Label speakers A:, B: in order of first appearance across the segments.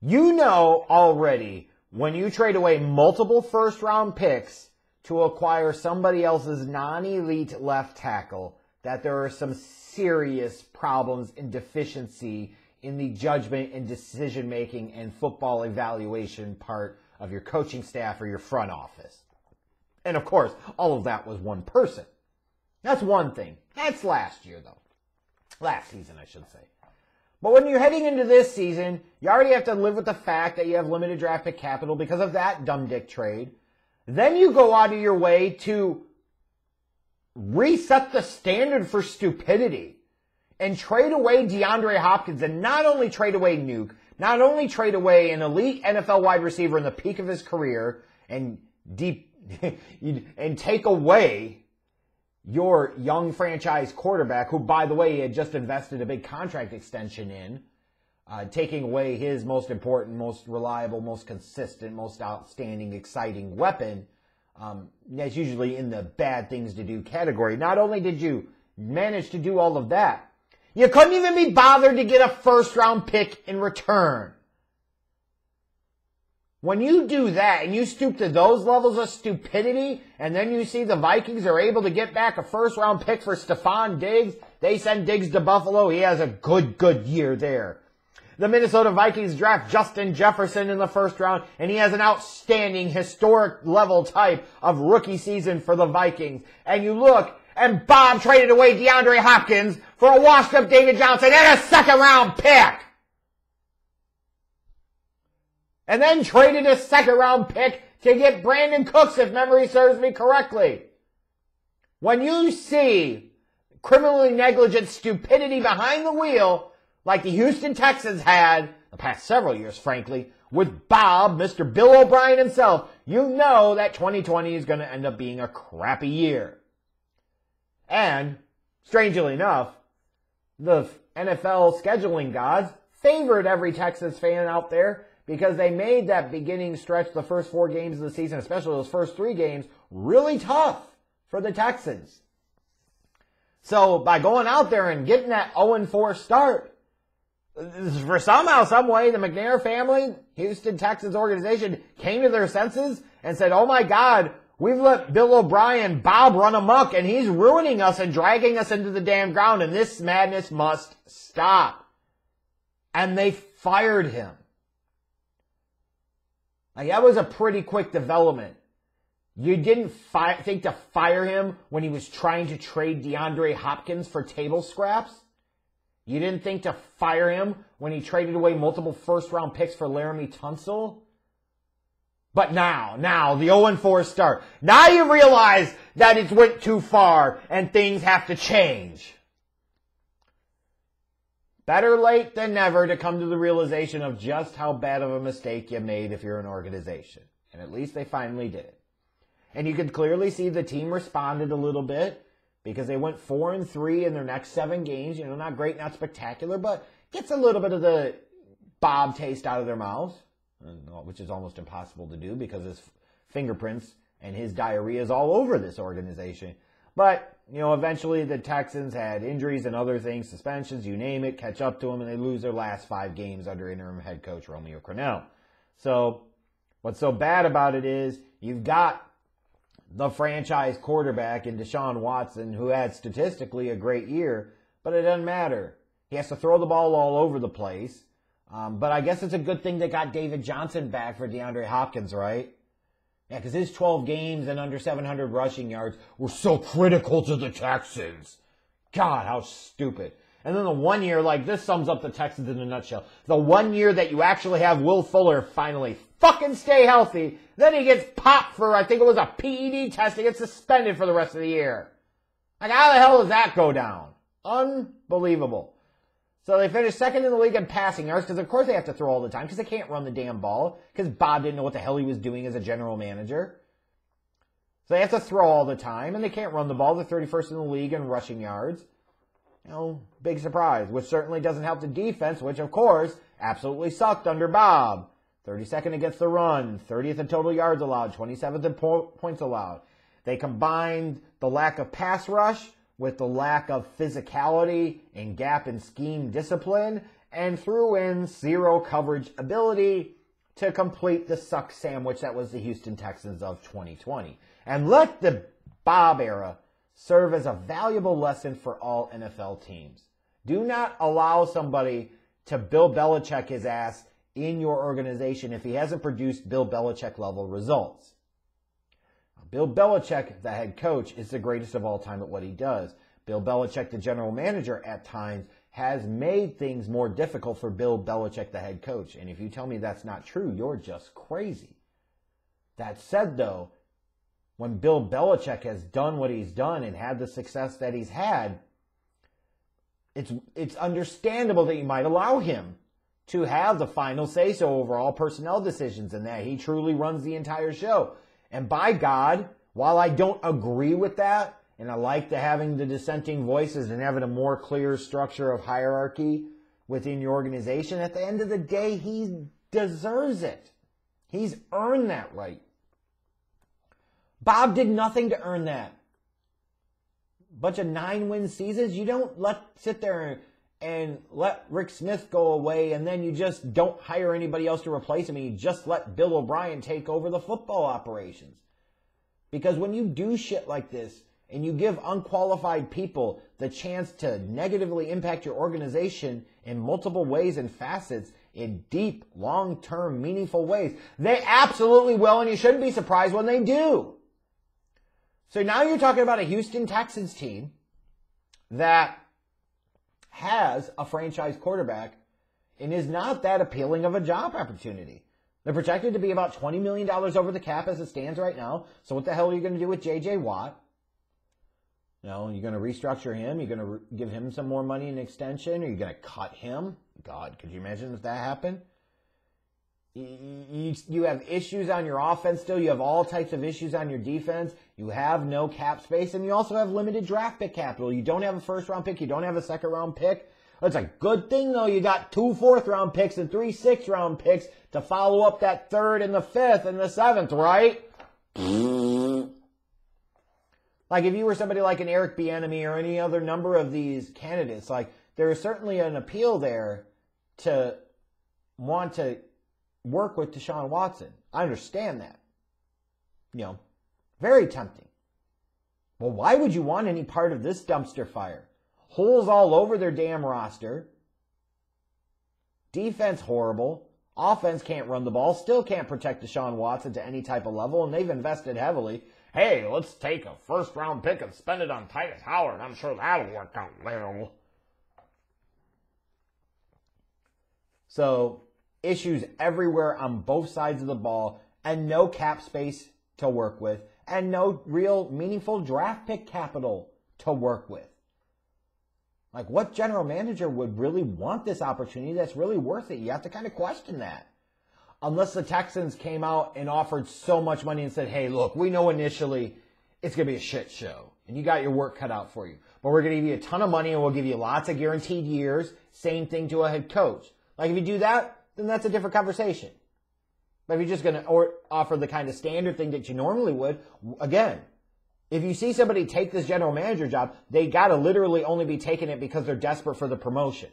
A: You know already when you trade away multiple first-round picks to acquire somebody else's non-elite left tackle that there are some serious problems and deficiency in the judgment and decision-making and football evaluation part of your coaching staff or your front office. And of course, all of that was one person. That's one thing. That's last year, though. Last season, I should say. But when you're heading into this season, you already have to live with the fact that you have limited draft pick capital because of that dumb dick trade. Then you go out of your way to reset the standard for stupidity and trade away DeAndre Hopkins, and not only trade away Nuke, not only trade away an elite NFL wide receiver in the peak of his career and and take away your young franchise quarterback, who, by the way, he had just invested a big contract extension in, taking away his most important, most reliable, most consistent, most outstanding, exciting weapon. That's usually in the bad things to do category. Not only did you manage to do all of that, you couldn't even be bothered to get a first-round pick in return. When you do that and you stoop to those levels of stupidity, and then you see the Vikings are able to get back a first-round pick for Stephon Diggs, they send Diggs to Buffalo. He has a good year there. The Minnesota Vikings draft Justin Jefferson in the first round, and he has an outstanding historic level type of rookie season for the Vikings. And you look, and Bob traded away DeAndre Hopkins for a washed-up David Johnson and a second-round pick. And then traded a second-round pick to get Brandon Cooks, if memory serves me correctly. When you see criminally negligent stupidity behind the wheel, like the Houston Texans had the past several years, frankly, with Bob, Mr. Bill O'Brien himself, you know that 2020 is going to end up being a crappy year. And, strangely enough, the NFL scheduling gods favored every Texas fan out there because they made that beginning stretch, the first 4 games of the season, especially those first 3 games, really tough for the Texans. So by going out there and getting that 0-4 start, for somehow, some way, the McNair family, Houston Texans organization, came to their senses and said, oh my God, we've let Bill O'Brien, Bob, run amok, and he's ruining us and dragging us into the damn ground, and this madness must stop. And they fired him. Like, that was a pretty quick development. You didn't think to fire him when he was trying to trade DeAndre Hopkins for table scraps? You didn't think to fire him when he traded away multiple first-round picks for Laramie Tunsil? But now, the 0-4 start. Now you realize that it went too far and things have to change. Better late than never to come to the realization of just how bad of a mistake you made if you're an organization. And at least they finally did it. And you could clearly see the team responded a little bit because they went 4-3 in their next 7 games. You know, not great, not spectacular, but gets a little bit of the Bob taste out of their mouths, which is almost impossible to do because his fingerprints and his diarrhea is all over this organization. But, you know, eventually the Texans had injuries and other things, suspensions, you name it, catch up to them, and they lose their last 5 games under interim head coach Romeo Crennel. So, what's so bad about it is you've got the franchise quarterback in Deshaun Watson, who had statistically a great year, but it doesn't matter. He has to throw the ball all over the place. But I guess it's a good thing they got David Johnson back for DeAndre Hopkins, right? Yeah, because his 12 games and under 700 rushing yards were so critical to the Texans. God, how stupid. And then the 1 year, like, this sums up the Texans in a nutshell. The 1 year that you actually have Will Fuller finally fucking stay healthy, then he gets popped for, I think it was a PED test, and gets suspended for the rest of the year. Like, how the hell does that go down? Unbelievable. So they finished second in the league in passing yards, because of course they have to throw all the time, because they can't run the damn ball, because Bob didn't know what the hell he was doing as a general manager. So they have to throw all the time, and they can't run the ball. They're 31st in the league in rushing yards. You know, big surprise, which certainly doesn't help the defense, which of course absolutely sucked under Bob. 32nd against the run, 30th in total yards allowed, 27th in points allowed. They combined the lack of pass rush with the lack of physicality and gap and scheme discipline, and threw in zero coverage ability to complete the suck sandwich that was the Houston Texans of 2020. And let the Bob era serve as a valuable lesson for all NFL teams. Do not allow somebody to Bill Belichick his ass in your organization if he hasn't produced Bill Belichick level results. Bill Belichick, the head coach, is the greatest of all time at what he does. Bill Belichick, the general manager, at times has made things more difficult for Bill Belichick, the head coach. And if you tell me that's not true, you're just crazy. That said, though, when Bill Belichick has done what he's done and had the success that he's had, it's understandable that you might allow him to have the final say-so over all personnel decisions and that he truly runs the entire show. And by God, while I don't agree with that, and I like having the dissenting voices and having a more clear structure of hierarchy within your organization, at the end of the day, he deserves it. He's earned that right. Bob did nothing to earn that. Bunch of 9-win seasons, you don't sit there and let Rick Smith go away and then you just don't hire anybody else to replace him and you just let Bill O'Brien take over the football operations. Because when you do shit like this and you give unqualified people the chance to negatively impact your organization in multiple ways and facets, in deep, long-term, meaningful ways, they absolutely will, and you shouldn't be surprised when they do. So now you're talking about a Houston Texans team that has a franchise quarterback and is not that appealing of a job opportunity. They're projected to be about $20 million over the cap as it stands right now. So what the hell are you going to do with J.J. Watt? You know, you're going to restructure him? You're going to give him some more money in extension? Or are you going to cut him? God, could you imagine if that happened? You have issues on your offense still. You have all types of issues on your defense. You have no cap space, and you also have limited draft pick capital. You don't have a first-round pick. You don't have a second-round pick. It's a good thing, though. You got 2 fourth-round picks and 3 sixth-round picks to follow up that 3rd and the 5th and the 7th, right? Like, if you were somebody like an Eric Bieniemy or any other number of these candidates, like, there is certainly an appeal there to want to work with Deshaun Watson. I understand that. You know, very tempting. Well, why would you want any part of this dumpster fire? Holes all over their damn roster. Defense horrible. Offense can't run the ball. Still can't protect Deshaun Watson to any type of level, and they've invested heavily. Hey, let's take a first-round pick and spend it on Titus Howard. I'm sure that'll work out well. So, issues everywhere on both sides of the ball, and no cap space to work with, and no real meaningful draft pick capital to work with. Like, what general manager would really want this opportunity that's really worth it? You have to kind of question that. Unless the Texans came out and offered so much money and said, hey, look, we know initially it's going to be a shit show, and you got your work cut out for you. But we're going to give you a ton of money, and we'll give you lots of guaranteed years. Same thing to a head coach. Like, if you do that, then that's a different conversation. But if you're just going to offer the kind of standard thing that you normally would, again, if you see somebody take this general manager job, they got to literally only be taking it because they're desperate for the promotion.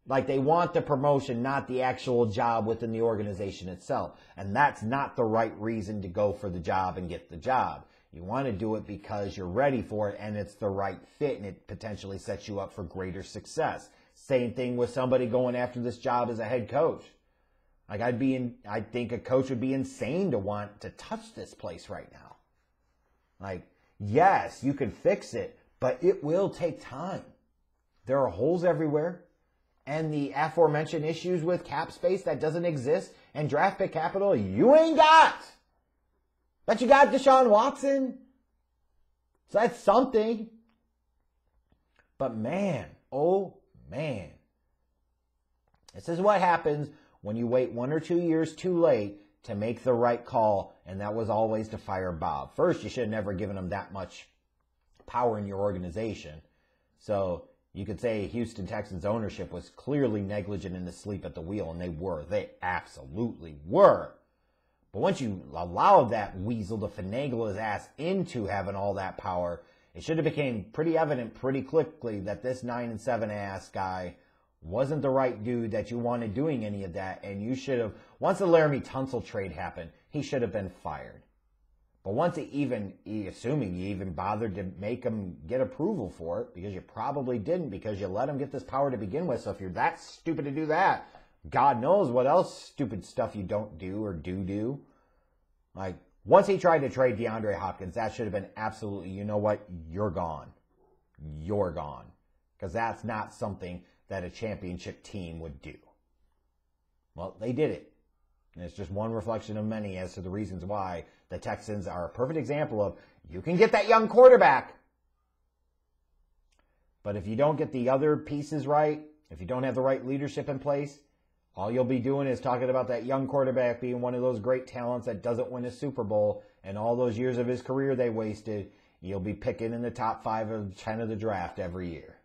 A: Like, they want the promotion, not the actual job within the organization itself. And that's not the right reason to go for the job and get the job. You want to do it because you're ready for it and it's the right fit and it potentially sets you up for greater success. Same thing with somebody going after this job as a head coach. Like, I think a coach would be insane to want to touch this place right now. Like, yes, you can fix it, but it will take time. There are holes everywhere. And the aforementioned issues with cap space that doesn't exist and draft pick capital you ain't got. But you got Deshaun Watson. So that's something. But man, oh man. This is what happens when you wait 1 or 2 years too late to make the right call, and that was always to fire Bob. First, you should have never given him that much power in your organization. So you could say Houston Texans ownership was clearly negligent in the sleep at the wheel, and they were. They absolutely were. But once you allowed that weasel to finagle his ass into having all that power, it should have became pretty evident pretty quickly that this 9-7 ass guy wasn't the right dude that you wanted doing any of that, and you should have, once the Laramie Tunsil trade happened, he should have been fired. But once assuming you even bothered to make him get approval for it, because you probably didn't, because you let him get this power to begin with, so if you're that stupid to do that, God knows what else stupid stuff you don't do or do. Like, once he tried to trade DeAndre Hopkins, that should have been absolutely, you know what, you're gone. You're gone. Because that's not something that a championship team would do. Well, they did it. And it's just one reflection of many as to the reasons why the Texans are a perfect example of, you can get that young quarterback. But if you don't get the other pieces right, if you don't have the right leadership in place, all you'll be doing is talking about that young quarterback being one of those great talents that doesn't win a Super Bowl, and all those years of his career they wasted, you'll be picking in the top 5 of 10 of the draft every year.